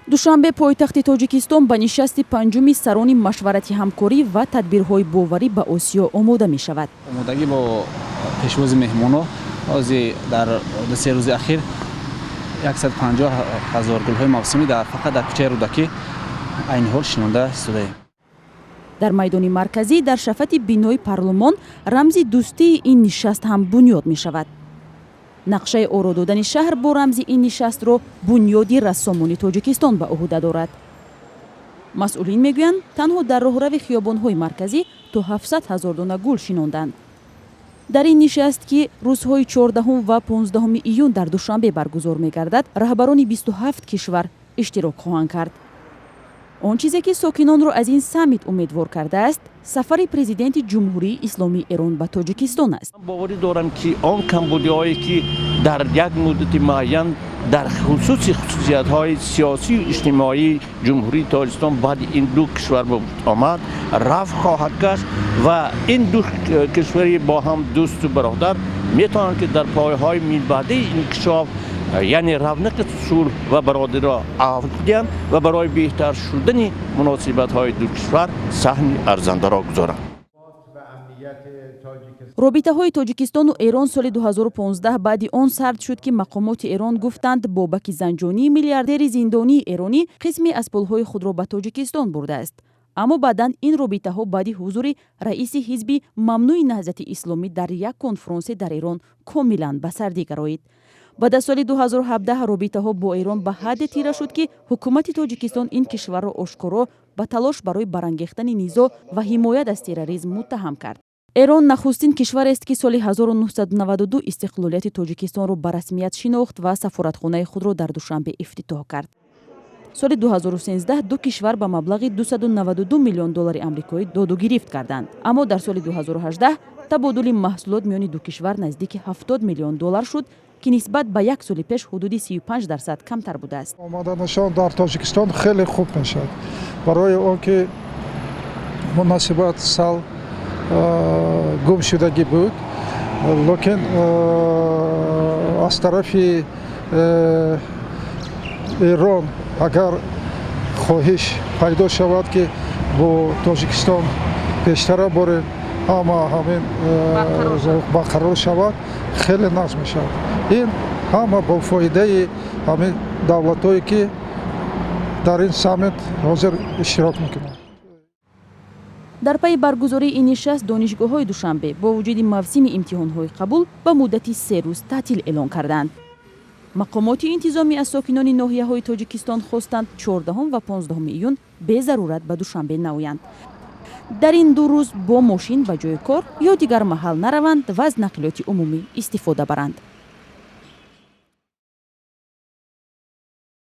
душанбе пойтахти Тоҷикистон ба нишасти панҷуми сарони машварати ҳамкорӣ ва тадбирҳои боварӣ ба Осиё омода мешавад. омодагӣ бо пешвози меҳмонҳо дар 3 рӯзи ахир 150 000 гулҳои мавсимӣ фақат дар кӯчаи рӯдакӣ айни ҳол шинонда истодаем. дар майдони марказӣ дар шафати бинои парлумон рамзи дӯстии ин нишаст ҳам бунёд мешавад. нақшаи оро додани шаҳр бо рамзи ин нишастро бунёди рассомони Тоҷикистон ба уҳда дорад. масъулин мегӯянд, танҳо дар роҳрави хиёбонҳои марказӣ то 700 000 дона гул шинонданд. дар ин нишаст, ки рӯзҳои 14 ва 15 июн дар Душанбе баргузор мегардад, раҳбарони 27 кишвар иштирок хоҳанд кард. он чизе ки сокинонро аз ин саммит умедвор кардааст, сафари президенти ҷумҳурии исломии Эрон ба Тоҷикистон аст. боварӣ дорам, ки он камбудиҳое ки дар як муддати муайян дар хусусиятҳои сиёсию иҷтимоии ҷумҳурии Тоҷикистон баъди ин ду кишвар омад, рафъ хоҳад гашт ва ин ду кишвари бо ҳам дӯсту бародар метавонанд, ки дар пойҳои милбаъдии инкишоф яъне равнақи сулҳ ва бародариро авҷ диҳанд ва барои беҳтар шудани муносибатҳои ду кишвар саҳми арзандаро гузоранд. робитаҳои Тоҷикистону Эрон соли 2015 баъди он сард шуд, ки мақомоти Эрон гуфтанд Бобаки Занҷонии миллиардери зиндонии эронӣ қисми аз пулҳои худро ба Тоҷикистон бурдааст. аммо баъдан ин робитаҳо баъди ҳузури раиси ҳизби мамнӯи наҳзати исломӣ дар як конфронсе дар Эрон комилан ба сардӣ гароид. баъд аз соли 2017 робитаҳо бо Эрон ба ҳадде тира шуд, ки ҳукумати Тоҷикистон ин кишварро ошкоро ба талош барои барангехтани низоъ ва ҳимоят аз терроризм муттаҳам кард. Эрон нахустин кишварест, ки соли 1992 истиқлолияти Тоҷикистонро ба расмият шинохт ва сафоратхонаи худро дар Душанбе ифтитоҳ кард. соли 2013 ду кишвар ба маблағи $292 миллион амрикоӣ доду гирифт карданд. аммо дар соли 2018 табодули маҳсулот миёни ду кишвар наздики $70 миллион шуд, ки нисбат ба як соли пеш ҳудуди 35% камтар будааст. омоданашон дар Тоҷикистон хеле хуб мешавад. барои он ки муносибат сал гумшудагӣ буд, лекин аз тарафи Эрон агар хоҳиш пайдо шавад, ки бо Тоҷикистон пештара борем ҳамин барқарор шавад, хеле нағз мешавад. ин ҳама бо фоидаи ҳамин давлатҳое ки дар ин саммит ҳозир иштирок мекунанд. дар пайи баргузории ин нишаст донишгоҳҳои Душанбе бо вуҷуди мавсими имтиҳонҳои қабул ба муддати 3 рӯз таътил эълон карданд. мақомоти интизомӣ аз сокинони ноҳияҳои Тоҷикистон хостанд 14 ва 15 июн безарурат ба Душанбе наоянд. дар ин 2 рӯз бо мошин ба ҷои кор ё дигар маҳал нараванд ва аз нақлиёти умумӣ истифода баранд.